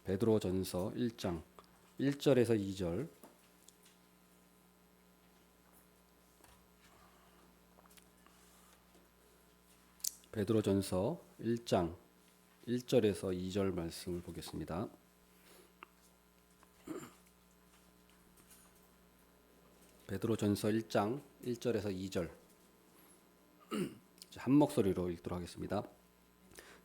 베드로전서 1장 1절에서 2절. 베드로전서 1장 1절에서 2절 말씀을 보겠습니다. 베드로전서 1장 1절에서 2절 한 목소리로 읽도록 하겠습니다.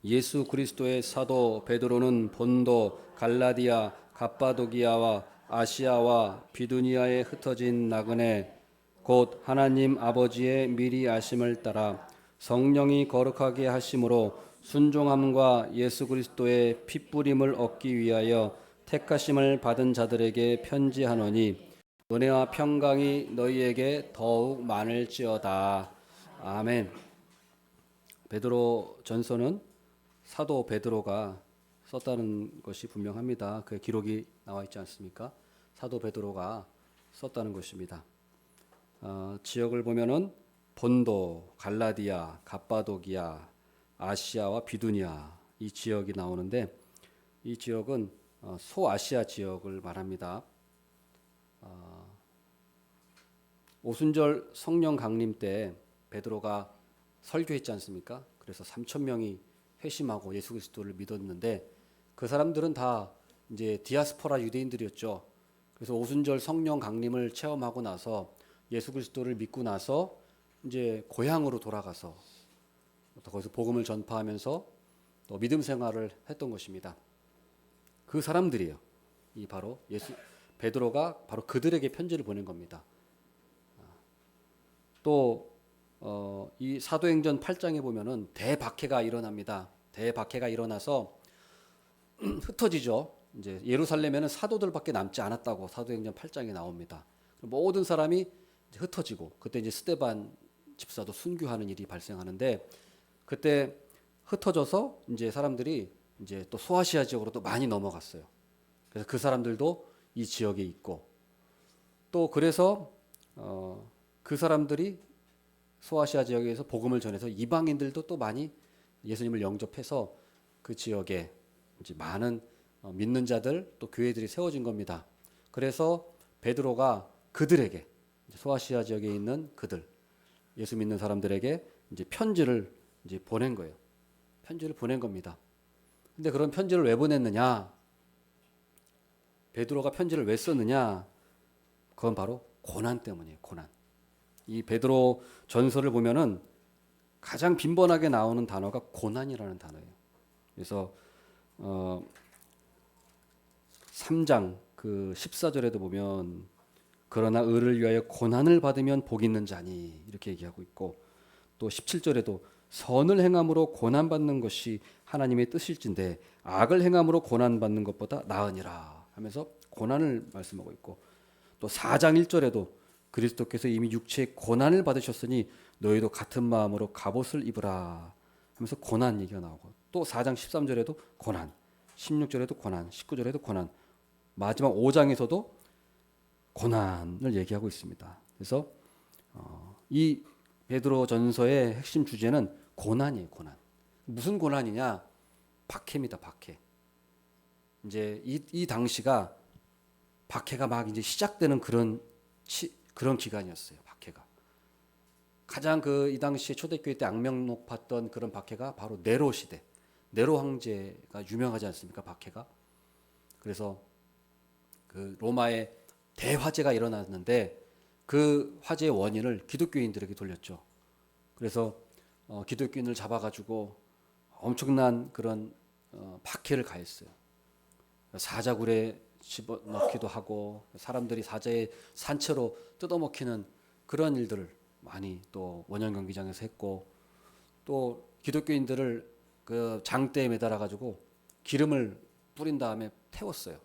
예수 그리스도의 사도 베드로는 본도, 갈라디아, 갑바도기아와 아시아와 비두니아에 흩어진 나그네 곧 하나님 아버지의 미리 아심을 따라 성령이 거룩하게 하심으로 순종함과 예수 그리스도의 핏부림을 얻기 위하여 택하심을 받은 자들에게 편지하노니 은혜와 평강이 너희에게 더욱 많을지어다. 아멘. 베드로 전서는 사도 베드로가 썼다는 것이 분명합니다. 그 기록이 나와 있지 않습니까? 사도 베드로가 썼다는 것입니다. 지역을 보면은 본도, 갈라디아, 갑바도기아, 아시아와 비두니아 이 지역이 나오는데 이 지역은 소아시아 지역을 말합니다. 오순절 성령 강림 때 베드로가 설교했지 않습니까? 그래서 3천 명이 회심하고 예수 그리스도를 믿었는데 그 사람들은 다 이제 디아스포라 유대인들이었죠. 그래서 오순절 성령 강림을 체험하고 나서 예수 그리스도를 믿고 나서 이제 고향으로 돌아가서 또 거기서 복음을 전파하면서 또 믿음 생활을 했던 것입니다. 그 사람들이에요. 이 바로 베드로가 바로 그들에게 편지를 보낸 겁니다. 또 이 사도행전 8장에 보면은 대박해가 일어납니다. 대박해가 일어나서 흩어지죠. 이제 예루살렘에는 사도들밖에 남지 않았다고 사도행전 8장에 나옵니다. 모든 사람이 흩어지고 그때 이제 스데반 집사도 순교하는 일이 발생하는데 그때 흩어져서 이제 사람들이 이제 또 소아시아 지역으로 또 많이 넘어갔어요. 그래서 그 사람들도 이 지역에 있고 또 그래서 그 사람들이 소아시아 지역에서 복음을 전해서 이방인들도 또 많이 예수님을 영접해서 그 지역에 이제 많은 믿는 자들 또 교회들이 세워진 겁니다. 그래서 베드로가 그들에게 소아시아 지역에 있는 그들 예수 믿는 사람들에게 이제 편지를 이제 보낸 거예요. 편지를 보낸 겁니다. 근데 그런 편지를 왜 보냈느냐? 베드로가 편지를 왜 썼느냐? 그건 바로 고난 때문이에요. 고난. 이 베드로 전서를 보면은 가장 빈번하게 나오는 단어가 고난이라는 단어예요. 그래서 3장 그 14절에도 보면 그러나 의를 위하여 고난을 받으면 복 있는 자니 이렇게 얘기하고 있고 또 17절에도 선을 행함으로 고난 받는 것이 하나님의 뜻일진데 악을 행함으로 고난 받는 것보다 나으니라 하면서 고난을 말씀하고 있고 또 4장 1절에도 그리스도께서 이미 육체의 고난을 받으셨으니 너희도 같은 마음으로 갑옷을 입으라 하면서 고난 얘기가 나오고 또 4장 13절에도 고난 16절에도 고난 19절에도 고난 마지막 5장에서도 고난을 얘기하고 있습니다. 그래서 이 베드로 전서의 핵심 주제는 고난이에요. 고난. 무슨 고난이냐? 박해입니다. 박해. 이제 이 당시가 박해가 막 이제 시작되는 그런 기간이었어요. 박해가. 가장 이 당시에 초대교회 때 악명 높았던 그런 박해가 바로 네로 시대. 네로 황제가 유명하지 않습니까? 박해가. 그래서 그 로마에 대화재가 일어났는데 그 화재의 원인을 기독교인들에게 돌렸죠. 그래서 기독교인을 잡아가지고 엄청난 그런 박해를 가했어요. 사자굴에 집어넣기도 하고 사람들이 사자의 산채로 뜯어먹히는 그런 일들을 많이 또 원형 경기장에서 했고 또 기독교인들을 그 장대에 매달아 가지고 기름을 뿌린 다음에 태웠어요.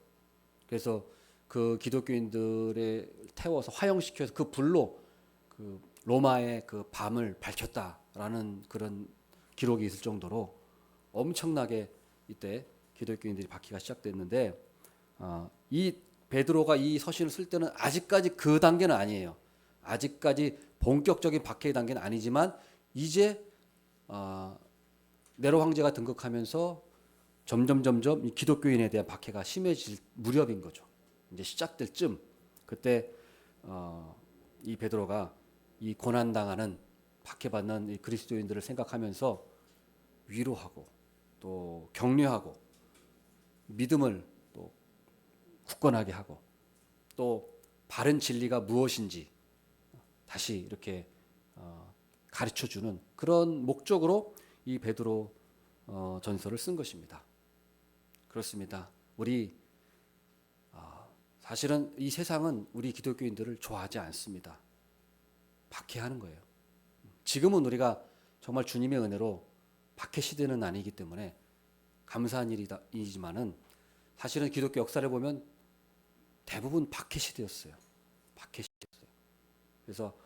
그래서 그 기독교인들을 태워서 화형시켜서 그 불로 그 로마의 그 밤을 밝혔다라는 그런 기록이 있을 정도로 엄청나게 이때 기독교인들이 박해가 시작됐는데 이 베드로가 이 서신을 쓸 때는 아직까지 그 단계는 아니에요. 아직까지 본격적인 박해의 단계는 아니지만 이제 네로 황제가 등극하면서 점점 이 기독교인에 대한 박해가 심해질 무렵인 거죠. 이제 시작될 쯤 그때 이 베드로가 이 고난 당하는 박해받는 이 그리스도인들을 생각하면서 위로하고 또 격려하고 믿음을 또 굳건하게 하고 또 바른 진리가 무엇인지 다시 이렇게 가르쳐주는 그런 목적으로 이 베드로 전서를 쓴 것입니다. 그렇습니다. 우리 사실은 이 세상은 우리 기독교인들을 좋아하지 않습니다. 박해하는 거예요. 지금은 우리가 정말 주님의 은혜로 박해 시대는 아니기 때문에 감사한 일이지만은 사실은 기독교 역사를 보면 대부분 박해 시대였어요. 박해 시대였어요. 그래서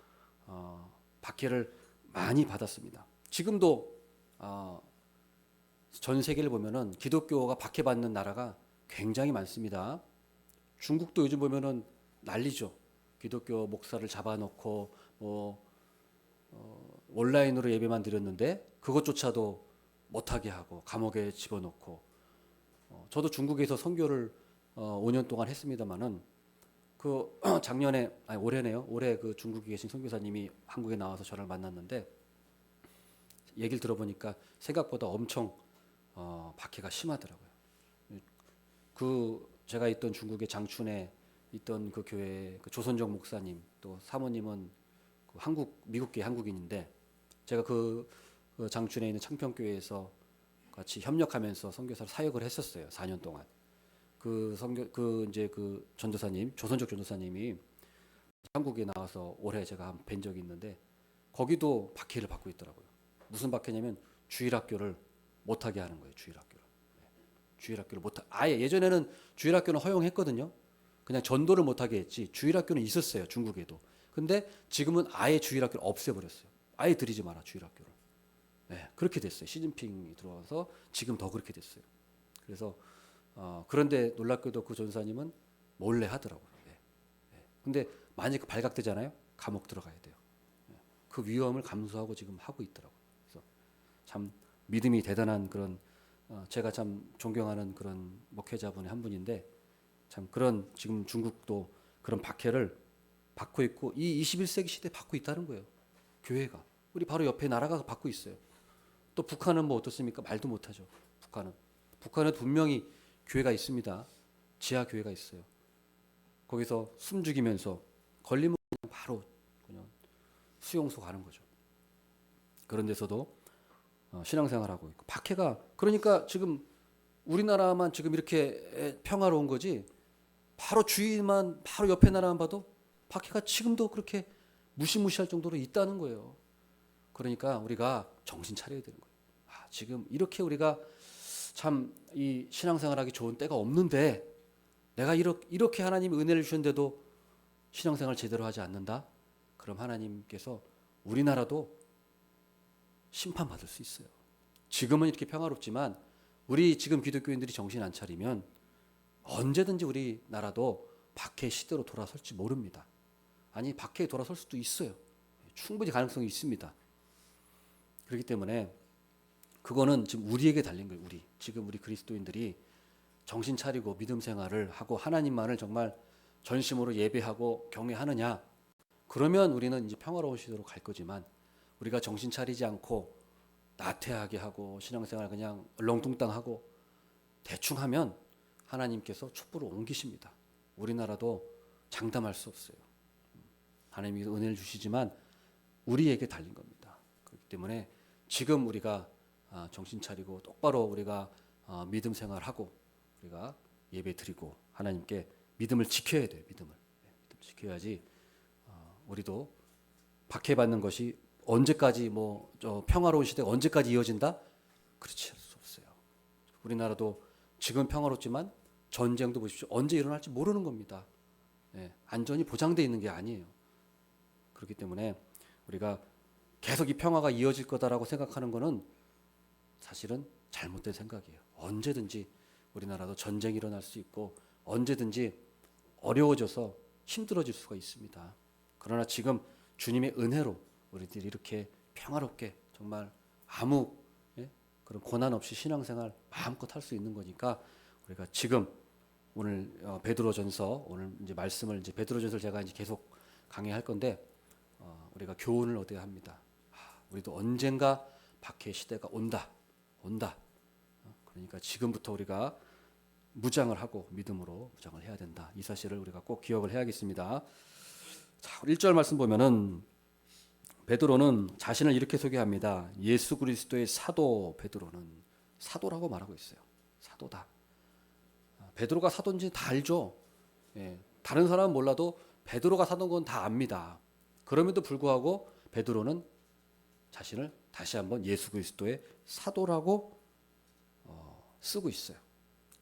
박해를 많이 받았습니다. 지금도 전 세계를 보면은 기독교가 박해받는 나라가 굉장히 많습니다. 중국도 요즘 보면은 난리죠. 기독교 목사를 잡아놓고 온라인으로 예배만 드렸는데 그것조차도 못하게 하고 감옥에 집어넣고 저도 중국에서 선교를 5년 동안 했습니다마는 그 작년에 아니 올해네요. 올해 그 중국에 계신 선교사님이 한국에 나와서 저를 만났는데 얘기를 들어보니까 생각보다 엄청 박해가 심하더라고요. 그 제가 있던 중국의 장춘에 있던 그 교회 그 조선정 목사님 또 사모님은 그 미국계 한국인인데 제가 그 장춘에 있는 창평교회에서 같이 협력하면서 선교사로 사역을 했었어요. 4년 동안. 이제 그 전도사님 조선족 전도사님이 한국에 나와서 올해 제가 뵌 적이 있는데 거기도 박해를 받고 있더라고요. 무슨 박해냐면 주일학교를 못하게 하는 거예요. 주일학교를 못 아예 예전에는 주일학교는 허용했거든요. 그냥 전도를 못하게 했지 주일학교는 있었어요. 중국에도. 근데 지금은 아예 주일학교를 없애버렸어요. 아예 들이지 마라 주일학교를. 네, 그렇게 됐어요. 시진핑이 들어와서 지금 더 그렇게 됐어요. 그래서 그런데 놀랍게도 그 전사님은 몰래 하더라고요. 네, 네. 근데 만약 발각되잖아요. 감옥 들어가야 돼요. 네, 그 위험을 감수하고 지금 하고 있더라고요. 그래서 참 믿음이 대단한 그런 제가 참 존경하는 그런 목회자분의 한 분인데 참 그런 지금 중국도 그런 박해를 받고 있고 이 21세기 시대에 받고 있다는 거예요. 교회가. 우리 바로 옆에 나라가 받고 있어요. 또 북한은 뭐 어떻습니까? 말도 못하죠. 북한은 분명히 교회가 있습니다. 지하 교회가 있어요. 거기서 숨죽이면서 걸리면 바로 그냥 수용소 가는 거죠. 그런 데서도 신앙생활하고 있고 박해가 그러니까 지금 우리나라만 지금 이렇게 평화로운 거지 바로 주위만 바로 옆에 나라만 봐도 박해가 지금도 그렇게 무시무시할 정도로 있다는 거예요. 그러니까 우리가 정신 차려야 되는 거예요. 지금 이렇게 우리가 참 이 신앙생활하기 좋은 때가 없는데 내가 이렇게 하나님이 은혜를 주셨는데도 신앙생활 제대로 하지 않는다? 그럼 하나님께서 우리나라도 심판받을 수 있어요. 지금은 이렇게 평화롭지만 우리 지금 기독교인들이 정신 안 차리면 언제든지 우리나라도 박해 시대로 돌아설지 모릅니다. 아니 박해에 돌아설 수도 있어요. 충분히 가능성이 있습니다. 그렇기 때문에 그거는 지금 우리에게 달린 거예요. 지금 우리 그리스도인들이 정신 차리고 믿음 생활을 하고 하나님만을 정말 전심으로 예배하고 경외하느냐. 그러면 우리는 이제 평화로운 시대로 갈 거지만 우리가 정신 차리지 않고 나태하게 하고 신앙생활 그냥 얼렁뚱땅하고 대충 하면 하나님께서 촛불을 옮기십니다. 우리나라도 장담할 수 없어요. 하나님이 은혜를 주시지만 우리에게 달린 겁니다. 그렇기 때문에 지금 우리가 정신 차리고 똑바로 우리가 믿음 생활하고 우리가 예배 드리고 하나님께 믿음을 지켜야 돼요. 믿음 지켜야지 우리도 박해받는 것이 언제까지 평화로운 시대가 언제까지 이어진다? 그렇지 않을 수 없어요. 우리나라도 지금 평화롭지만 전쟁도 보십시오. 언제 일어날지 모르는 겁니다. 네, 안전이 보장되어 있는 게 아니에요. 그렇기 때문에 우리가 계속 이 평화가 이어질 거다라고 생각하는 것은 사실은 잘못된 생각이에요. 언제든지 우리나라도 전쟁이 일어날 수 있고 언제든지 어려워져서 힘들어질 수가 있습니다. 그러나 지금 주님의 은혜로 우리들이 이렇게 평화롭게 정말 아무 그런 고난 없이 신앙생활 마음껏 할 수 있는 거니까 우리가 지금 오늘 베드로전서 오늘 이제 말씀을 이제 베드로전서를 제가 이제 계속 강의할 건데 우리가 교훈을 얻어야 합니다. 우리도 언젠가 박해의 시대가 온다. 그러니까 지금부터 우리가 무장을 하고 믿음으로 무장을 해야 된다. 이 사실을 우리가 꼭 기억을 해야겠습니다. 자, 1절 말씀 보면은 베드로는 자신을 이렇게 소개합니다. 예수 그리스도의 사도 베드로는 사도라고 말하고 있어요. 사도다. 베드로가 사도인지 다 알죠. 예, 다른 사람은 몰라도 베드로가 사도인 건 다 압니다. 그럼에도 불구하고 베드로는 자신을 다시 한번 예수 그리스도의 사도라고 쓰고 있어요.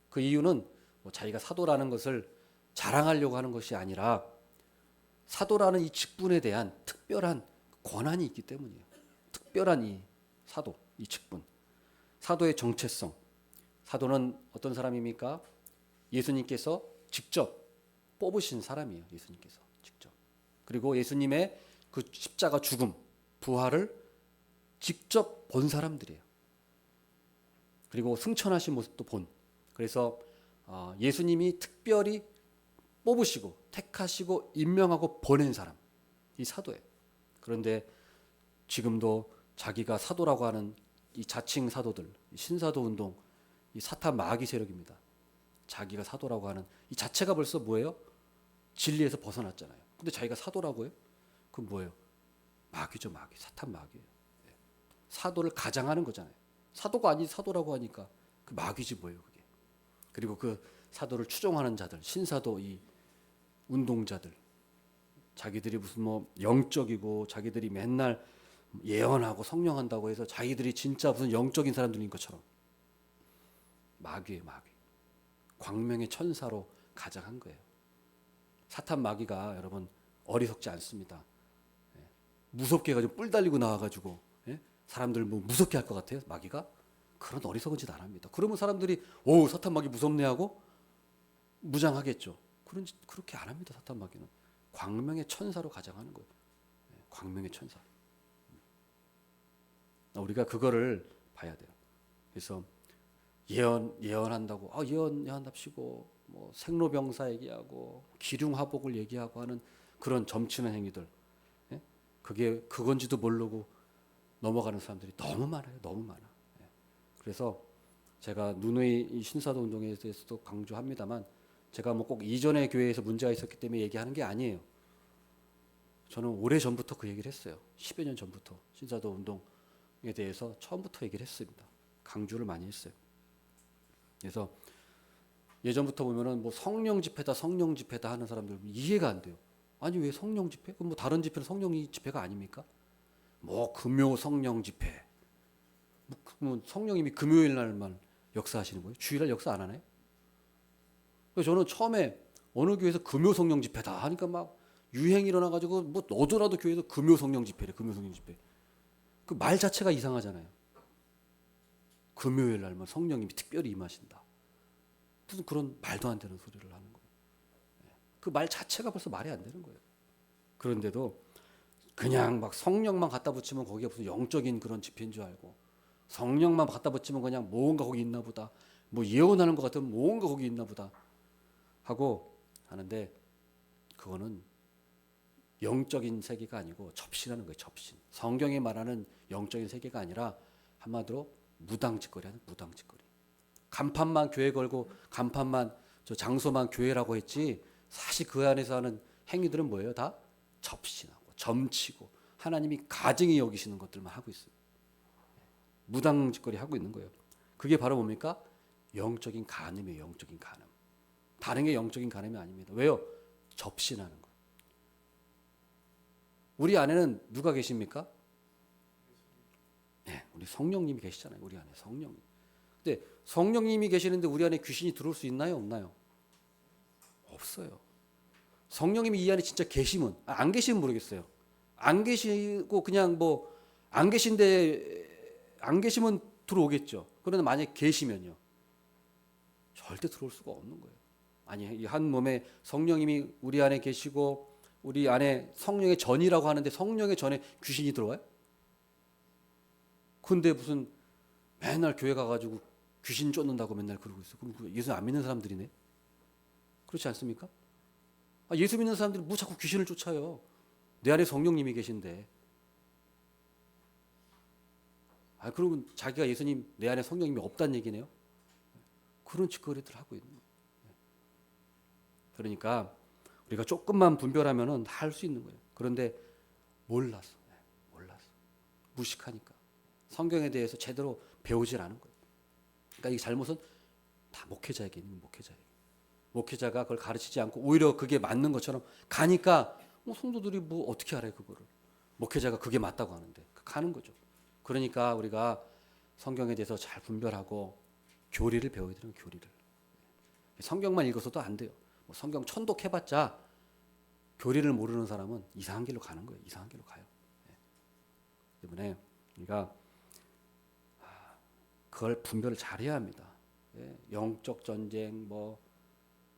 그 이유는 뭐 자기가 사도라는 것을 자랑하려고 하는 것이 아니라 사도라는 이 직분에 대한 특별한 권한이 있기 때문이에요. 특별한 이 사도, 이 직분. 사도의 정체성. 사도는 어떤 사람입니까? 예수님께서 직접 뽑으신 사람이에요. 예수님께서 직접. 그리고 예수님의 그 십자가 죽음, 부활을 직접 본 사람들이에요. 그리고 승천하신 모습도 본. 그래서 예수님이 특별히 뽑으시고 택하시고 임명하고 보낸 사람, 이 사도예요. 그런데 지금도 자기가 사도라고 하는 이 자칭 사도들, 신사도 운동, 이 사탄 마귀 세력입니다. 자기가 사도라고 하는 이 자체가 벌써 뭐예요? 진리에서 벗어났잖아요. 근데 자기가 사도라고 해요? 그건 뭐예요? 마귀죠, 마귀. 사탄 마귀예요. 사도를 가장하는 거잖아요. 사도가 아닌 사도라고 하니까 그 마귀지 뭐예요, 그게. 그리고 그 사도를 추종하는 자들, 신사도 이 운동자들, 자기들이 무슨 뭐 영적이고 자기들이 맨날 예언하고 성령한다고 해서 자기들이 진짜 무슨 영적인 사람들인 것처럼 마귀예요, 마귀. 광명의 천사로 가장한 거예요. 사탄 마귀가 여러분 어리석지 않습니다. 무섭게 해가지고 뿔 달리고 나와가지고 사람들 뭐 무섭게 할 것 같아요, 마귀가? 그런 어리석은 짓 안 합니다. 그러면 사람들이 오 사탄 마귀 무섭네 하고 무장하겠죠. 그렇게 안 합니다. 사탄 마귀는 광명의 천사로 가장하는 거예요. 광명의 천사. 우리가 그거를 봐야 돼요. 그래서 예언한다고 예언합시고 뭐 생로병사 얘기하고 기륭화복을 얘기하고 하는 그런 점치는 행위들, 그게 그건지도 모르고 넘어가는 사람들이 너무 많아요. 너무 많아. 그래서 제가 누누이 이 신사도 운동에 대해서도 강조합니다만 제가 뭐 꼭 이전의 교회에서 문제가 있었기 때문에 얘기하는 게 아니에요. 저는 오래전부터 그 얘기를 했어요. 10여 년 전부터 신사도 운동에 대해서 처음부터 얘기를 했습니다. 강조를 많이 했어요. 그래서 예전부터 보면은 뭐 성령 집회다 하는 사람들 이해가 안 돼요. 아니 왜 성령 집회? 그럼 뭐 다른 집회는 성령 집회가 아닙니까? 뭐 금요 성령 집회. 뭐 성령님이 금요일 날만 역사하시는 거예요? 주일날 역사 안 하나요? 그래서 저는 처음에 어느 교회에서 금요 성령 집회다 하니까 막 유행이 일어나가지고 뭐 너도나도 교회에서 금요 성령 집회래. 금요 성령 집회. 그 말 자체가 이상하잖아요. 금요일 날만 성령님이 특별히 임하신다. 무슨 그런 말도 안 되는 소리를 하는 거예요. 그 말 자체가 벌써 말이 안 되는 거예요. 그런데도 그냥 막 성령만 갖다 붙이면 거기에 무슨 영적인 그런 집회인 줄 알고 성령만 갖다 붙이면 그냥 뭔가 거기 있나 보다. 뭐 예언하는 것 같으면 뭔가 거기 있나 보다 하고 하는데 그거는 영적인 세계가 아니고 접신하는 거예요. 접신. 성경이 말하는 영적인 세계가 아니라 한마디로 무당짓거리 하는 무당짓거리. 간판만 교회 걸고 간판만 저 장소만 교회라고 했지 사실 그 안에서 하는 행위들은 뭐예요? 다 접신하고 점치고 하나님이 가증히 여기시는 것들만 하고 있어요. 무당짓거리 하고 있는 거예요. 그게 바로 뭡니까? 영적인 간음이에요. 영적인 간음. 다른 게 영적인 간음이 아닙니다. 왜요? 접신하는 거예요. 우리 안에는 누가 계십니까? 네, 우리 성령님이 계시잖아요. 우리 안에 성령님. 근데 성령님이 계시는데 우리 안에 귀신이 들어올 수 있나요? 없나요? 없어요. 성령님이 이 안에 진짜 계시면 안 계시면 모르겠어요. 안 계시고 그냥 뭐 안 계시면 들어오겠죠. 그러나 만약에 계시면요. 절대 들어올 수가 없는 거예요. 아니 이 한 몸에 성령님이 우리 안에 계시고 우리 안에 성령의 전이라고 하는데 성령의 전에 귀신이 들어와요? 근데 무슨 맨날 교회 가가지고 귀신 쫓는다고 맨날 그러고 있어. 그럼 예수 안 믿는 사람들이네. 그렇지 않습니까? 예수 믿는 사람들이 뭐 자꾸 귀신을 쫓아요. 내 안에 성령님이 계신데. 그러면 자기가 예수님 내 안에 성령님이 없다는 얘기네요. 그런 짓거리들 하고 있는 거예요. 그러니까 우리가 조금만 분별하면은 할 수 있는 거예요. 그런데 몰라서 무식하니까 성경에 대해서 제대로 배우질 않은 거예요. 그러니까 이 잘못은 다 목회자에게 있는 목회자에게. 목회자가 그걸 가르치지 않고 오히려 그게 맞는 것처럼 가니까 성도들이 뭐 어떻게 알아요 그거를. 목회자가 그게 맞다고 하는데 가는 거죠. 그러니까 우리가 성경에 대해서 잘 분별하고 교리를 배워야 되는 교리를. 성경만 읽어서도 안 돼요. 성경 천독해봤자 교리를 모르는 사람은 이상한 길로 가는 거예요. 이상한 길로 가요. 때문에 우리가 그걸 분별을 잘해야 합니다. 영적 전쟁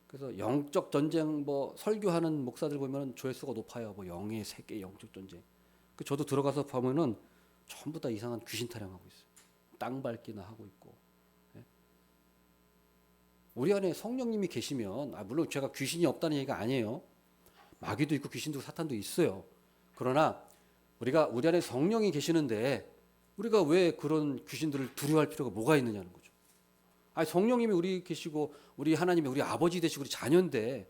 그래서 영적 전쟁 설교하는 목사들 보면 조회수가 높아요. 영의 세계 영적 전쟁. 저도 들어가서 보면은 전부 다 이상한 귀신 타령하고 있어요. 땅 밟기나 하고 있고. 우리 안에 성령님이 계시면 물론 제가 귀신이 없다는 얘기가 아니에요. 마귀도 있고 귀신도 사탄도 있어요. 그러나 우리 안에 성령이 계시는데 우리가 왜 그런 귀신들을 두려워할 필요가 뭐가 있느냐는 거죠. 성령님이 우리 계시고 우리 하나님이 우리 아버지 되시고 우리 자녀인데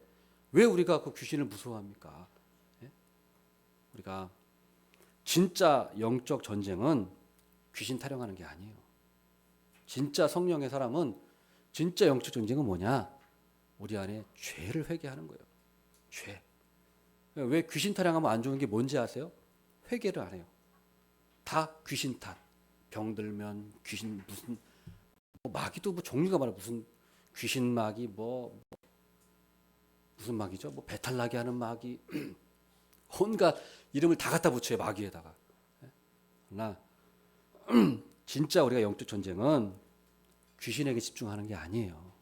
왜 우리가 그 귀신을 무서워합니까? 우리가 진짜 영적 전쟁은 귀신 타령하는 게 아니에요. 진짜 성령의 사람은 진짜 영적 전쟁은 뭐냐? 우리 안에 죄를 회개하는 거예요. 죄. 왜 귀신 타령하면 안 좋은 게 뭔지 아세요? 회개를 안 해요. 다 귀신 탓. 병들면 귀신 무슨 마귀도 종류가 많아. 무슨 귀신 마귀 무슨 마귀죠? 배탈 나게 하는 마귀. 온갖 이름을 다 갖다 붙여요. 마귀에다가. 그러나 진짜 우리가 영적 전쟁은 귀신에게 집중하는 게 아니에요.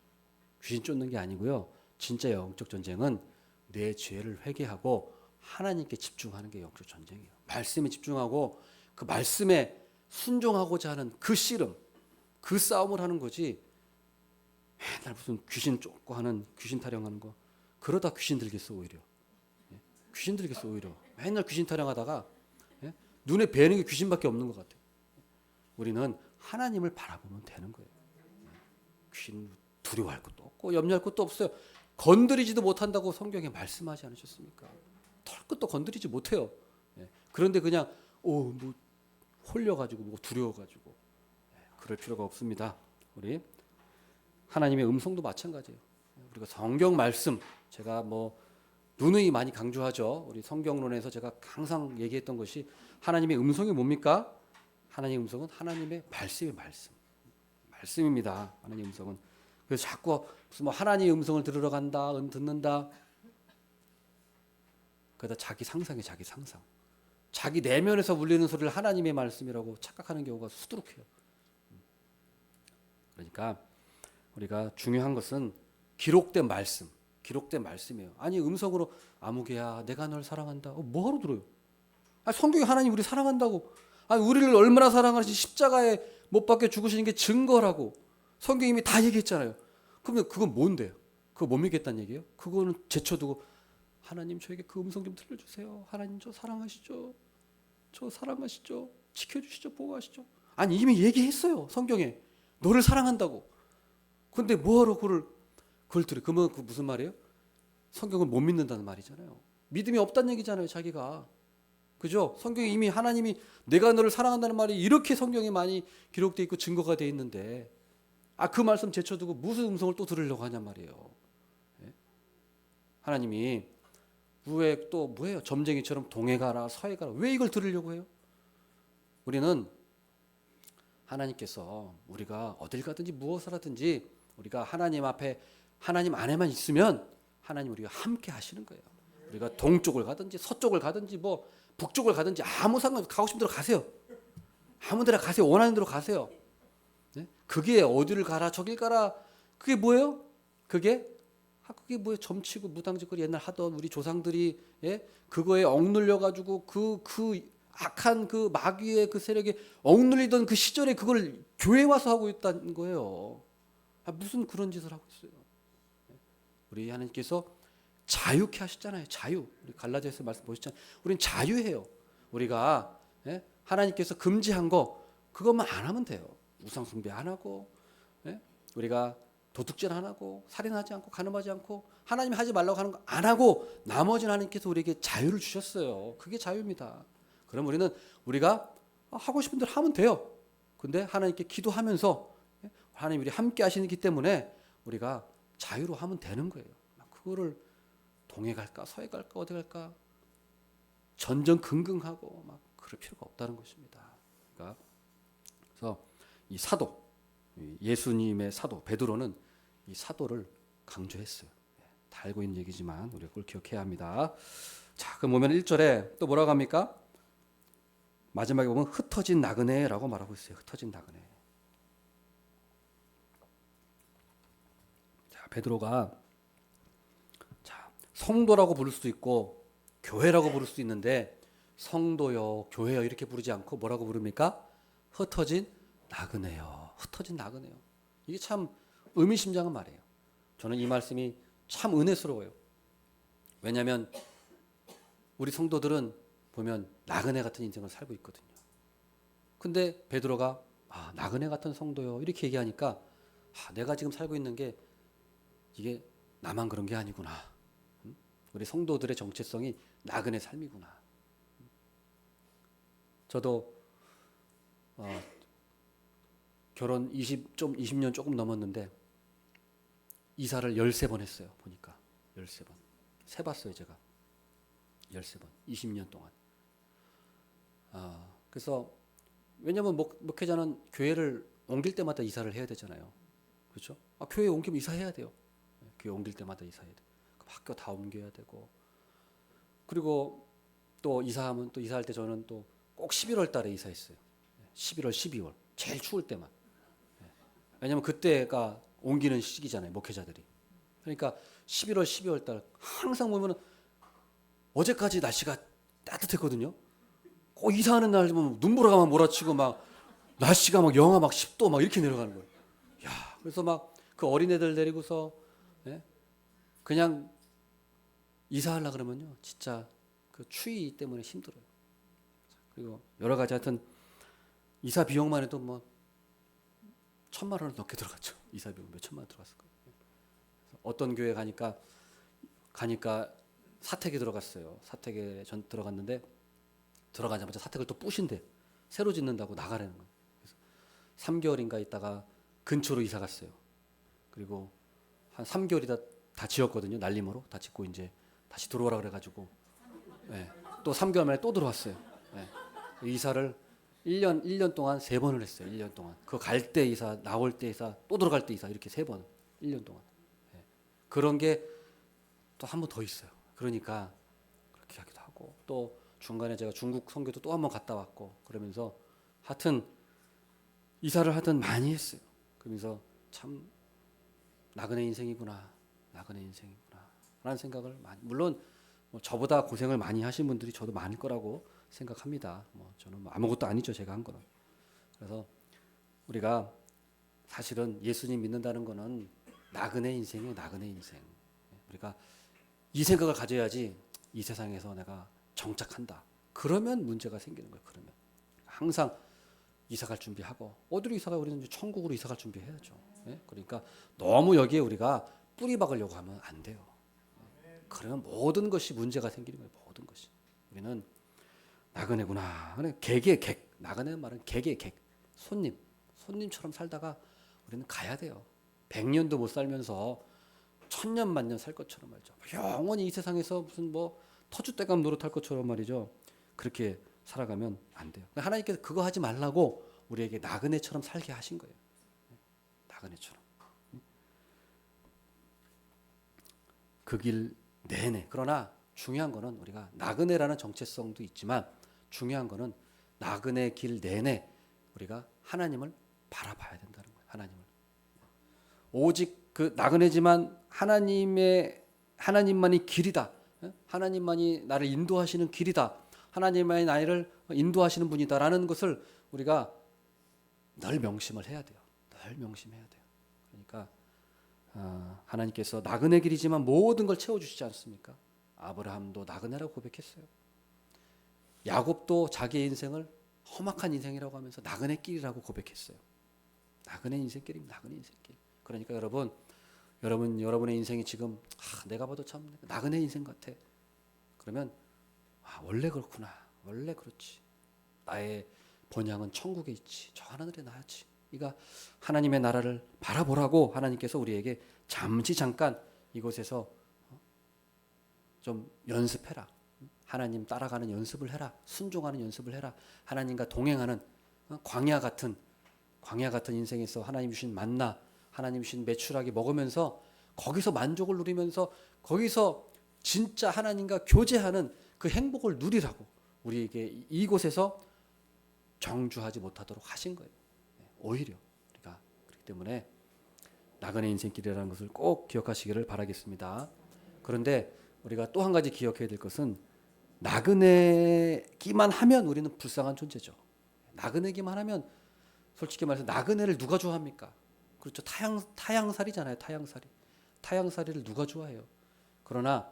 귀신 쫓는 게 아니고요. 진짜 영적 전쟁은 내 죄를 회개하고 하나님께 집중하는 게 영적 전쟁이에요. 말씀에 집중하고 그 말씀에 순종하고자 하는 그 씨름, 그 싸움을 하는 거지. 맨날 무슨 귀신 쫓고 하는 귀신 타령하는 거 그러다 귀신 들겠어 오히려. 귀신 들겠어 오히려. 맨날 귀신 타령하다가 눈에 뵈는 게 귀신밖에 없는 것 같아요. 우리는 하나님을 바라보면 되는 거예요. 귀신 두려워할 것도 없고 염려할 것도 없어요. 건드리지도 못한다고 성경에 말씀하지 않으셨습니까? 털끝도 건드리지 못해요. 그런데 그냥 홀려가지고 두려워가지고 그럴 필요가 없습니다. 우리 하나님의 음성도 마찬가지예요. 우리가 성경 말씀 제가 누누이 많이 강조하죠. 우리 성경론에서 제가 항상 얘기했던 것이 하나님의 음성이 뭡니까? 하나님의 음성은 하나님의 말씀의 말씀입니다. 하나님의 음성은. 그래서 자꾸 무슨 하나님의 음성을 들으러 간다, 듣는다. 그러다 자기 상상이 자기 상상. 자기 내면에서 울리는 소리를 하나님의 말씀이라고 착각하는 경우가 수두룩해요. 그러니까 우리가 중요한 것은 기록된 말씀이에요. 아니 음성으로 아무개야 내가 널 사랑한다. 뭐하러 들어요? 성경에 하나님 우리 사랑한다고. 우리를 얼마나 사랑하는지 십자가에 못 박혀 죽으시는 게 증거라고. 성경이 이미 다 얘기했잖아요. 그러면 그건 뭔데요? 그거 못 믿겠다는 얘기예요? 그거는 제쳐두고 하나님 저에게 그 음성 좀 들려주세요. 하나님 저 사랑하시죠? 지켜주시죠? 보호하시죠? 아니 이미 얘기했어요. 성경에 너를 사랑한다고. 근데 뭐하러 그걸 들어? 그러면 그 무슨 말이에요? 성경을 못 믿는다는 말이잖아요. 믿음이 없다는 얘기잖아요. 자기가. 그죠? 성경에 이미 하나님이 내가 너를 사랑한다는 말이 이렇게 성경에 많이 기록되어 있고 증거가 되어 있는데 그 말씀 제쳐두고 무슨 음성을 또 들으려고 하냔 말이에요. 하나님이 왜 또 뭐예요? 점쟁이처럼 동해 가라 서해 가라 왜 이걸 들으려고 해요? 우리는 하나님께서 우리가 어딜 가든지 무엇을 하든지 우리가 하나님 앞에 하나님 안에만 있으면 하나님 우리가 함께 하시는 거예요. 우리가 동쪽을 가든지 서쪽을 가든지 북쪽을 가든지 아무 상관 가고 싶은 대로 가세요. 아무 데나 가세요. 원하는 대로 가세요. 그게 어디를 가라 저길 가라 그게 뭐예요? 그게 뭐예요? 점치고 무당짓거리 옛날 하던 우리 조상들이 그거에 억눌려 가지고 악한 그 마귀의 그 세력에 억눌리던 그 시절에 그걸 교회 와서 하고 있다는 거예요. 무슨 그런 짓을 하고 있어요. 우리 하나님께서 자유케 하셨잖아요. 자유. 우리 갈라디아서 말씀 보셨잖아요. 우리는 자유해요. 우리가 하나님께서 금지한 거 그것만 안 하면 돼요. 우상 숭배 안 하고, 우리가 도둑질 안 하고, 살인하지 않고, 간음하지 않고, 하나님 하지 말라고 하는 거 안 하고, 나머지는 하나님께서 우리에게 자유를 주셨어요. 그게 자유입니다. 그럼 우리는 우리가 하고 싶은 대로 하면 돼요. 근데 하나님께 기도하면서 하나님 우리 함께 하시기 때문에 우리가 자유로 하면 되는 거예요. 그거를 동해 갈까 서해 갈까 어디 갈까 전전긍긍하고 막 그럴 필요가 없다는 것입니다. 그러니까 그래서 이 사도, 예수님의 사도 베드로는 이 사도를 강조했어요. 다 알고 있는 얘기지만 우리가 그걸 기억해야 합니다. 자, 그럼 보면 1절에 또 뭐라고 합니까? 마지막에 보면 흩어진 나그네라고 말하고 있어요. 흩어진 나그네. 자, 베드로가 성도라고 부를 수도 있고 교회라고 부를 수도 있는데 성도요, 교회요 이렇게 부르지 않고 뭐라고 부릅니까? 흩어진 나그네요. 흩어진 나그네요. 이게 참 의미심장한 말이에요. 저는 이 말씀이 참 은혜스러워요. 왜냐하면 우리 성도들은 보면 나그네 같은 인생을 살고 있거든요. 근데 베드로가 나그네 같은 성도요 이렇게 얘기하니까 내가 지금 살고 있는 게 이게 나만 그런 게 아니구나. 우리 성도들의 정체성이 나그네 삶이구나. 저도 결혼 20년 조금 넘었는데 이사를 13번 했어요. 보니까 13번. 세봤어요 제가. 13번. 20년 동안. 그래서 왜냐하면 목회자는 교회를 옮길 때마다 이사를 해야 되잖아요. 그렇죠? 교회 옮기면 이사해야 돼요. 교회 옮길 때마다 이사해야 돼요. 학교 다 옮겨야 되고 그리고 또 이사하면 또 이사할 때 저는 또 꼭 11월 달에 이사했어요. 11월, 12월 제일 추울 때만. 왜냐하면 그때가 옮기는 시기잖아요. 목회자들이. 그러니까 11월, 12월 달 항상 보면 어제까지 날씨가 따뜻했거든요. 꼭 이사하는 날 보면 눈보라가 막 몰아치고 막 날씨가 막 영하 막 10도 막 이렇게 내려가는 거예요. 야, 그래서 막 그 어린애들 데리고서 그냥 이사하려 그러면요, 진짜 그 추위 때문에 힘들어요. 그리고 여러 가지 하여튼 이사 비용만 해도 뭐 1,000만 원을 넘게 들어갔죠. 이사 비용 몇 천만 원 들어갔을 거예요. 어떤 교회 가니까 사택에 들어갔어요. 사택에 전 들어갔는데 들어가자마자 사택을 또 부신대. 새로 짓는다고 나가라는 거예요. 그래서 3개월인가 있다가 근처로 이사 갔어요. 그리고 한 3개월이다 다 지었거든요. 날림으로 다 짓고 이제 다시 들어오라 그래가지고 또 3개월 만에 또 들어왔어요. 이사를 1년 동안 3번을 했어요. 1년 동안. 그 갈 때 이사, 나올 때 이사, 또 들어갈 때 이사 이렇게 3번. 1년 동안. 그런 게 또 한 번 더 있어요. 그러니까 그렇게 하기도 하고 또 중간에 제가 중국 선교도 또 한 번 갔다 왔고 그러면서 하여튼 이사를 하여튼 많이 했어요. 그러면서 참 나그네 인생이구나. 나그네 인생이구나. 라는 생각을 많이, 물론 뭐 저보다 고생을 많이 하신 분들이 저도 많을 거라고 생각합니다. 저는 아무것도 아니죠. 제가 한 거는. 그래서 우리가 사실은 예수님 믿는다는 거는 나그네 인생이에요. 나그네 인생. 우리가 이 생각을 가져야지 이 세상에서 내가 정착한다. 그러면 문제가 생기는 거예요. 그러면 항상 이사갈 준비하고 어디로 이사가 우리는 천국으로 이사갈 준비해야죠. 그러니까 너무 여기에 우리가 뿌리 박으려고 하면 안 돼요. 그러면 모든 것이 문제가 생기는 거예요. 모든 것이. 우리는 나그네구나. 나그네는 말은 객. 손님처럼 살다가 우리는 가야 돼요. 100년도 못 살면서 1000년 만년 살 것처럼 말이죠. 영원히 이 세상에서 무슨 터줏대감 노릇할 것처럼 말이죠. 그렇게 살아가면 안 돼요. 하나님께서 그거 하지 말라고 우리에게 나그네처럼 살게 하신 거예요. 나그네처럼. 그 길 내내. 그러나 중요한 거는 우리가 나그네라는 정체성도 있지만 중요한 거는 나그네 길 내내 우리가 하나님을 바라봐야 된다는 거예요. 하나님을. 오직 그 나그네지만 하나님만이 길이다. 하나님만이 나를 인도하시는 길이다. 하나님만이 나를 인도하시는 분이다라는 것을 우리가 늘 명심을 해야 돼요. 늘 명심해야 돼요. 그러니까 하나님께서 나그네 길이지만 모든 걸 채워주시지 않습니까? 아브라함도 나그네라고 고백했어요. 야곱도 자기의 인생을 험악한 인생이라고 하면서 나그네 길이라고 고백했어요. 나그네 인생길입니다. 나그네 인생길. 그러니까 여러분의 인생이 지금 내가 봐도 참 나그네 인생 같아. 그러면 원래 그렇구나. 원래 그렇지. 나의 본향은 천국에 있지. 저 하늘에 나야지. 그러니까 하나님의 나라를 바라보라고 하나님께서 우리에게 잠깐 이곳에서 좀 연습해라. 하나님 따라가는 연습을 해라. 순종하는 연습을 해라. 하나님과 동행하는 광야 같은 인생에서 하나님 주신 만나, 하나님 주신 메추라기 먹으면서 거기서 만족을 누리면서 거기서 진짜 하나님과 교제하는 그 행복을 누리라고 우리에게 이곳에서 정주하지 못하도록 하신 거예요. 오히려 우리가 그렇기 때문에 나그네 인생길이라는 것을 꼭 기억하시기를 바라겠습니다. 그런데 우리가 또 한 가지 기억해야 될 것은 나그네기만 하면 우리는 불쌍한 존재죠. 나그네기만 하면 솔직히 말해서 나그네를 누가 좋아합니까? 그렇죠. 타향살이잖아요. 타향살이를 누가 좋아해요? 그러나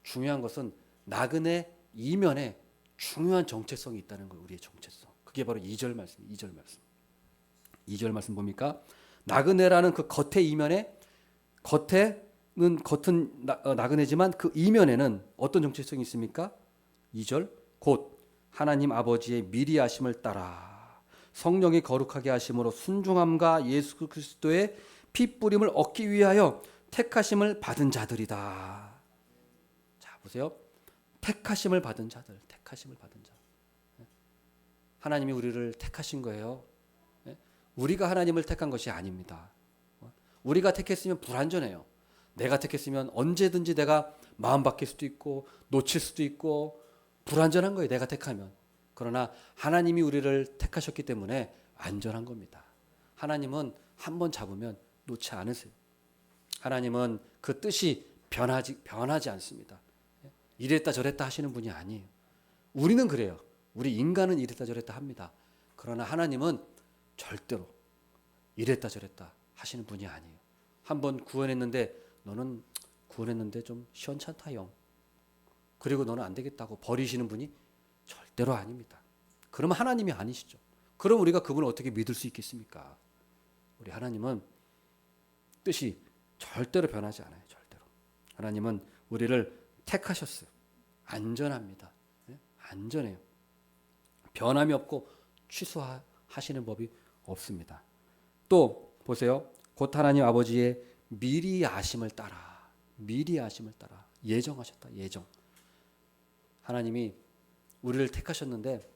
중요한 것은 나그네 이면에 중요한 정체성이 있다는 거예요. 우리의 정체성. 그게 바로 2절 말씀. 2절 말씀 봅니까? 나그네라는 그 겉의 이면에 겉은 나그네지만 그 이면에는 어떤 정체성이 있습니까? 2절 곧 하나님 아버지의 미리 하심을 따라 성령이 거룩하게 하심으로 순종함과 예수 그리스도의 피 뿌림을 얻기 위하여 택하심을 받은 자들이다. 자, 보세요. 택하심을 받은 자들. 하나님이 우리를 택하신 거예요. 우리가 하나님을 택한 것이 아닙니다. 우리가 택했으면 불완전해요. 내가 택했으면 언제든지 내가 마음 바뀔 수도 있고 놓칠 수도 있고 불완전한 거예요. 내가 택하면. 그러나 하나님이 우리를 택하셨기 때문에 안전한 겁니다. 하나님은 한번 잡으면 놓지 않으세요. 하나님은 그 뜻이 변하지 않습니다. 이랬다 저랬다 하시는 분이 아니에요. 우리는 그래요. 우리 인간은 이랬다 저랬다 합니다. 그러나 하나님은 절대로 이랬다 저랬다 하시는 분이 아니에요. 한번 너는 구원했는데 좀 시원찮다 형. 그리고 너는 안 되겠다고 버리시는 분이 절대로 아닙니다. 그러면 하나님이 아니시죠. 그럼 우리가 그분을 어떻게 믿을 수 있겠습니까? 우리 하나님은 뜻이 절대로 변하지 않아요. 절대로. 하나님은 우리를 택하셨어요. 안전합니다. 안전해요. 변함이 없고 취소하시는 법이 없습니다. 또 보세요. 곧 하나님 아버지의 미리 아심을 따라 예정하셨다. 예정. 하나님이 우리를 택하셨는데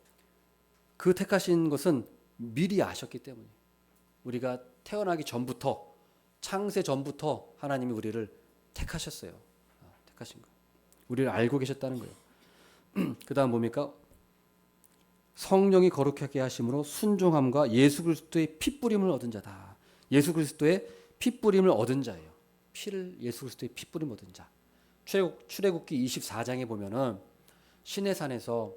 그 택하신 것은 미리 아셨기 때문에 우리가 태어나기 전부터 창세 전부터 하나님이 우리를 택하셨어요. 택하신 거. 우리를 알고 계셨다는 거예요. 그다음 뭡니까? 성령이 거룩하게 하심으로 순종함과 예수 그리스도의 피 뿌림을 얻은 자다. 예수 그리스도의 피 뿌림을 얻은 자예요. 예수 그리스도의 피 뿌림 얻은 자. 출애굽기 24장에 보면은 시내산에서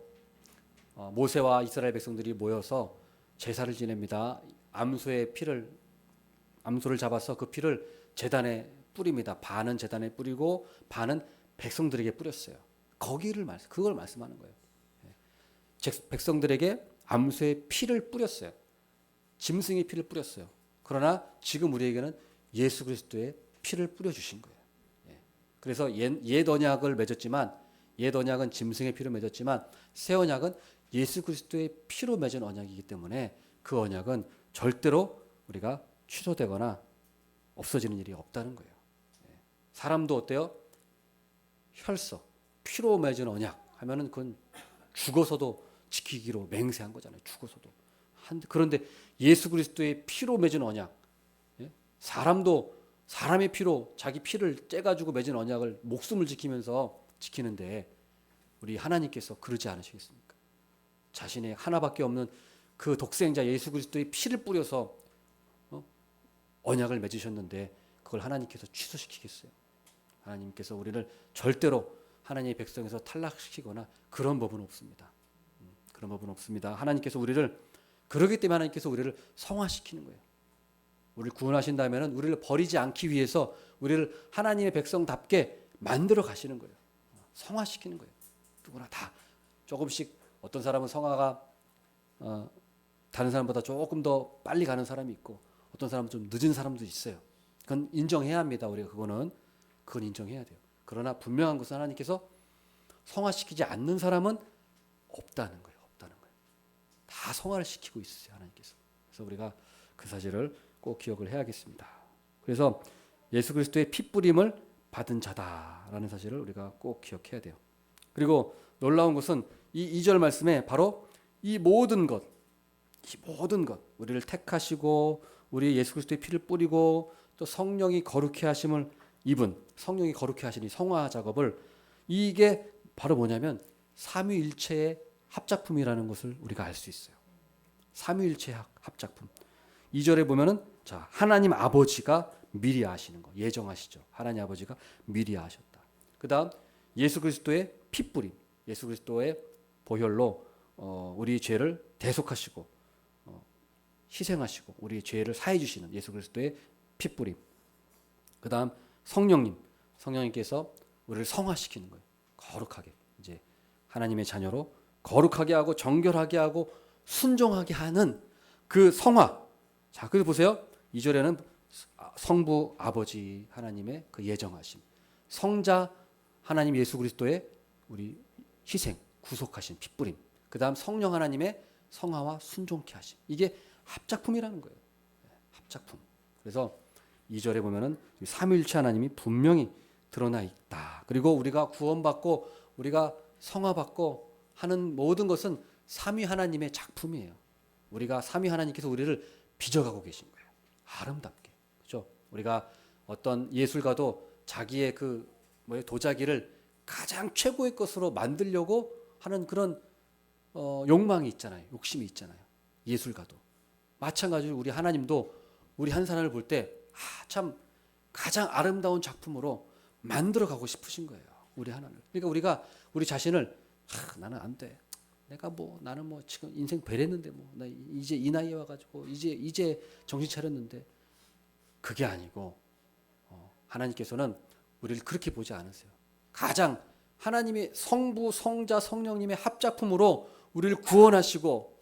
모세와 이스라엘 백성들이 모여서 제사를 지냅니다. 암소를 잡아서 그 피를 제단에 뿌립니다. 반은 제단에 뿌리고 반은 백성들에게 뿌렸어요. 그걸 말씀하는 거예요. 백성들에게 암소의 피를 뿌렸어요. 짐승의 피를 뿌렸어요. 그러나 지금 우리에게는 예수 그리스도의 피를 뿌려주신 거예요. 그래서 옛 언약을 맺었지만 옛 언약은 짐승의 피로 맺었지만 새 언약은 예수 그리스도의 피로 맺은 언약이기 때문에 그 언약은 절대로 우리가 취소되거나 없어지는 일이 없다는 거예요. 사람도 어때요? 피로 맺은 언약 하면은 그건 죽어서도 지키기로 맹세한 거잖아요. 죽어서도. 그런데 예수 그리스도의 피로 맺은 언약, 사람도 사람의 피로 자기 피를 째가지고 맺은 언약을 목숨을 지키면서 지키는데 우리 하나님께서 그러지 않으시겠습니까? 자신의 하나밖에 없는 그 독생자 예수 그리스도의 피를 뿌려서 언약을 맺으셨는데 그걸 하나님께서 취소시키겠어요? 하나님께서 우리를 절대로 하나님의 백성에서 탈락시키거나 그런 법은 없습니다. 그런 법은 없습니다. 하나님께서 우리를 그러기 때문에 하나님께서 우리를 성화시키는 거예요. 우리를 구원하신다면 우리를 버리지 않기 위해서 우리를 하나님의 백성답게 만들어 가시는 거예요. 성화시키는 거예요. 누구나 다 조금씩 어떤 사람은 성화가 다른 사람보다 조금 더 빨리 가는 사람이 있고 어떤 사람은 좀 늦은 사람도 있어요. 그건 인정해야 합니다. 우리가 그건 인정해야 돼요. 그러나 분명한 것은 하나님께서 성화시키지 않는 사람은 없다는 거예요. 없다는 거예요. 다 성화를 시키고 있으세요. 하나님께서. 그래서 우리가 그 사실을 꼭 기억을 해야겠습니다. 그래서 예수 그리스도의 피 뿌림을 받은 자다라는 사실을 우리가 꼭 기억해야 돼요. 그리고 놀라운 것은 이 2절 말씀에 바로 이 모든 것 우리를 택하시고 우리 예수 그리스도의 피를 뿌리고 또 성령이 거룩해 하심을 입은 성령이 거룩해 하시니 성화 작업을 이게 바로 뭐냐면 삼위일체의 합작품이라는 것을 우리가 알 수 있어요. 삼위일체의 합작품. 2절에 보면은 자, 하나님 아버지가 미리 아시는 거 예정하시죠. 하나님 아버지가 미리 아셨다. 그다음 예수 그리스도의 피뿌림, 예수 그리스도의 보혈로 우리 죄를 대속하시고 희생하시고 우리 죄를 사해 주시는 예수 그리스도의 피뿌림. 그다음 성령님께서 우리를 성화시키는 거예요. 거룩하게 이제 하나님의 자녀로 거룩하게 하고 정결하게 하고 순종하게 하는 그 성화. 자, 그래서 보세요. 2절에는 성부 아버지 하나님의 그 예정하심, 성자 하나님 예수 그리스도의 우리 희생, 구속하신 핏뿌림, 그다음 성령 하나님의 성화와 순종케 하심. 이게 합작품이라는 거예요. 합작품. 그래서 2절에 보면은 삼위일체 하나님이 분명히 드러나 있다. 그리고 우리가 구원받고 우리가 성화받고 하는 모든 것은 삼위 하나님의 작품이에요. 우리가 삼위 하나님께서 우리를 빚어가고 계신 거예요. 아름답게. 그렇죠? 우리가 어떤 예술가도 자기의 그 도자기를 가장 최고의 것으로 만들려고 하는 그런 욕망이 있잖아요. 욕심이 있잖아요. 예술가도. 마찬가지로 우리 하나님도 우리 한 사람을 볼 때 참 가장 아름다운 작품으로 만들어 가고 싶으신 거예요. 우리 하나님을. 그러니까 우리 자신을 나는 안 돼. 나는 지금 인생 배랬는데 나 이제 이 나이에 와가지고 이제 정신 차렸는데 그게 아니고 하나님께서는 우리를 그렇게 보지 않으세요. 가장 하나님의 성부, 성자, 성령님의 합작품으로 우리를 구원하시고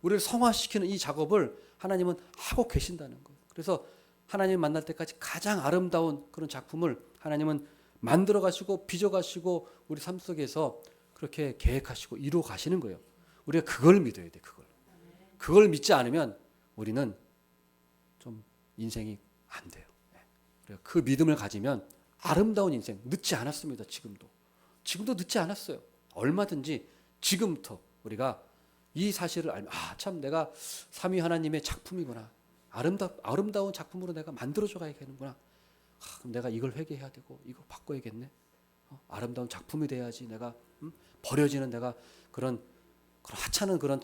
우리를 성화시키는 이 작업을 하나님은 하고 계신다는 거예요. 그래서 하나님 만날 때까지 가장 아름다운 그런 작품을 하나님은 만들어 가시고 빚어 가시고 우리 삶 속에서 그렇게 계획하시고 이루어 가시는 거예요. 우리가 그걸 믿어야 돼. 그걸 믿지 않으면 우리는 좀 인생이 안 돼요. 그 믿음을 가지면 아름다운 인생 늦지 않았습니다. 지금도 늦지 않았어요. 얼마든지 지금부터 우리가 이 사실을 알면 참 내가 삼위 하나님의 작품이구나. 아름다운 작품으로 내가 만들어줘 가야겠는구나. 그럼 내가 이걸 회개해야 되고 이거 바꿔야겠네. 아름다운 작품이 돼야지 내가 버려지는 내가 그런 하찮은 그런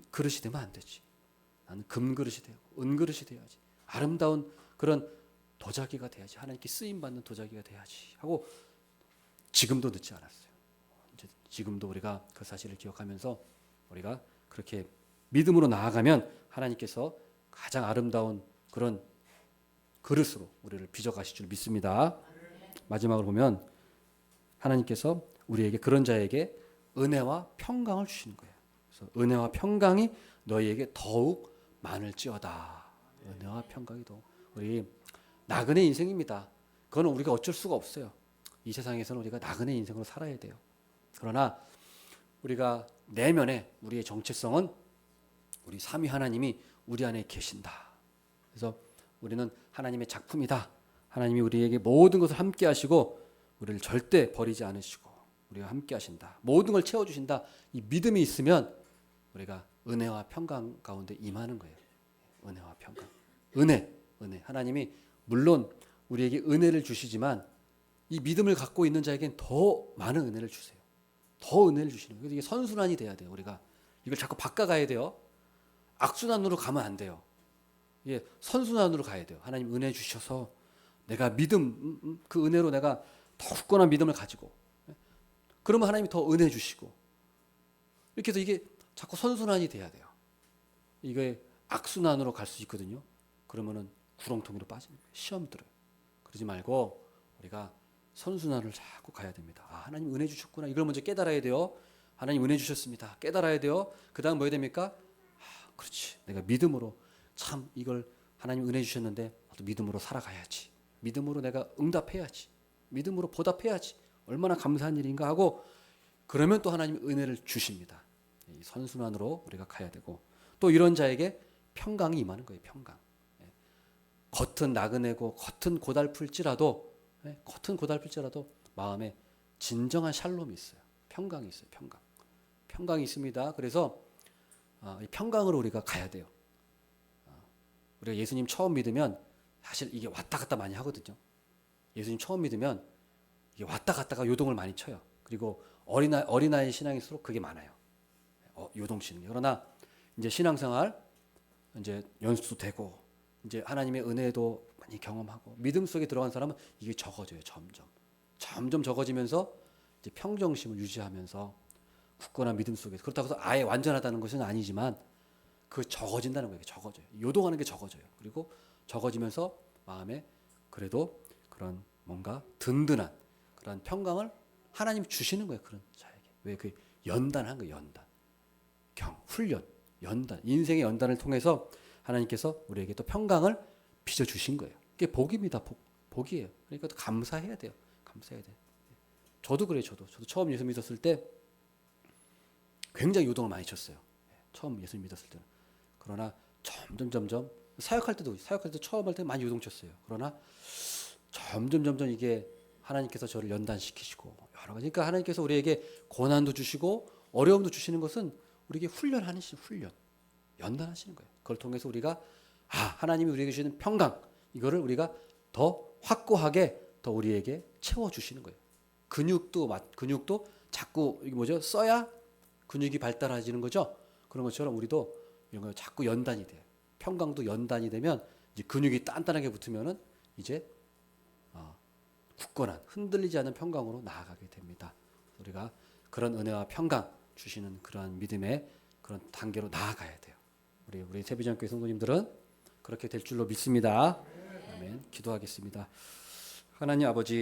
그릇이 되면 안 되지. 나는 금그릇이 되고 은그릇이 돼야지. 아름다운 그런 도자기가 돼야지. 하나님께 쓰임 받는 도자기가 돼야지 하고 지금도 늦지 않았어요. 이제 지금도 우리가 그 사실을 기억하면서 우리가 그렇게 믿음으로 나아가면 하나님께서 가장 아름다운 그런 그릇으로 우리를 빚어가실 줄 믿습니다. 마지막으로 보면 하나님께서 우리에게 그런 자에게 은혜와 평강을 주시는 거예요. 그래서 은혜와 평강이 너희에게 더욱 많을지어다. 은혜와 평강이 더욱. 우리 나그네 인생입니다. 그거는 우리가 어쩔 수가 없어요. 이 세상에서는 우리가 나그네 인생으로 살아야 돼요. 그러나 우리가 내면에 우리의 정체성은 우리 삼위 하나님이 우리 안에 계신다. 그래서 우리는 하나님의 작품이다. 하나님이 우리에게 모든 것을 함께 하시고 우리를 절대 버리지 않으시고 우리가 함께 하신다. 모든 걸 채워주신다. 이 믿음이 있으면 우리가 은혜와 평강 가운데 임하는 거예요. 은혜와 평강. 은혜. 하나님이 물론 우리에게 은혜를 주시지만 이 믿음을 갖고 있는 자에게는 더 많은 은혜를 주세요. 더 은혜를 주시는 거예요. 그래서 이게 선순환이 돼야 돼요. 우리가 이걸 자꾸 바꿔가야 돼요. 악순환으로 가면 안 돼요. 이게 선순환으로 가야 돼요. 하나님 은혜 주셔서 내가 믿음, 그 은혜로 내가 더 굳건한 믿음을 가지고 그러면 하나님이 더 은혜 주시고 이렇게 해서 이게 자꾸 선순환이 돼야 돼요. 이게 악순환으로 갈 수 있거든요. 그러면은 구렁텅이로 빠지는 거예요. 시험 들어요. 그러지 말고 우리가 선순환을 자꾸 가야 됩니다. 아, 하나님 은혜 주셨구나. 이걸 먼저 깨달아야 돼요. 하나님 은혜 주셨습니다. 깨달아야 돼요. 그 다음 뭐 해야 됩니까? 아, 그렇지. 내가 믿음으로 참 이걸 하나님 은혜 주셨는데 나도 믿음으로 살아가야지. 믿음으로 내가 응답해야지. 믿음으로 보답해야지. 얼마나 감사한 일인가 하고 그러면 또 하나님 은혜를 주십니다. 이 선순환으로 우리가 가야 되고 또 이런 자에게 평강이 임하는 거예요. 평강. 겉은 나그네고 겉은 고달플지라도 겉은 고달플지라도 마음에 진정한 샬롬이 있어요. 평강이 있어요. 평강. 평강이 있습니다. 그래서 이 평강으로 우리가 가야 돼요. 우리가 예수님 처음 믿으면 사실 이게 왔다 갔다 많이 하거든요. 예수님 처음 믿으면 이게 왔다 갔다가 요동을 많이 쳐요. 그리고 어린아이 신앙일수록 그게 많아요. 요동치는. 그러나 이제 신앙생활 이제 연수도 되고 이제 하나님의 은혜도 많이 경험하고 믿음 속에 들어간 사람은 이게 적어져요. 점점 적어지면서 이제 평정심을 유지하면서 굳건한 믿음 속에서 그렇다고 해서 아예 완전하다는 것은 아니지만 그 적어진다는 거예요. 적어져요. 요동하는 게 적어져요. 그리고 적어지면서 마음에 그래도 그런 뭔가 든든한 그런 평강을 하나님 주시는 거예요. 그런 자에게. 왜 그 연단한 거예요. 연단. 훈련, 연단. 인생의 연단을 통해서 하나님께서 우리에게 또 평강을 빚어 주신 거예요. 그게 복입니다. 복이에요. 그러니까 또 감사해야 돼요. 감사해야 돼요. 저도 그래요. 저도 처음 예수 믿었을 때 굉장히 요동을 많이 쳤어요. 처음 예수 믿었을 때는. 그러나 점점 사역할 때도 처음 할 때 많이 요동쳤어요. 그러나 점점 이게 하나님께서 저를 연단시키시고 여러 가지. 그러니까 하나님께서 우리에게 고난도 주시고 어려움도 주시는 것은 우리에게 훈련, 연단하시는 거예요. 그걸 통해서 우리가 하나님이 우리에게 주시는 평강 이거를 우리가 더 확고하게 더 우리에게 채워 주시는 거예요. 근육도 자꾸 이게 뭐죠? 써야 근육이 발달해지는 거죠. 그런 것처럼 우리도 이런 거 자꾸 연단이 돼요. 평강도 연단이 되면 이제 근육이 단단하게 붙으면은 이제 굳건한 흔들리지 않는 평강으로 나아가게 됩니다. 우리가 그런 은혜와 평강 주시는 그러한 믿음의 그런 단계로 나아가야 돼요. 우리 세비전교회 성도님들은 그렇게 될 줄로 믿습니다. 아멘. 기도하겠습니다. 하나님 아버지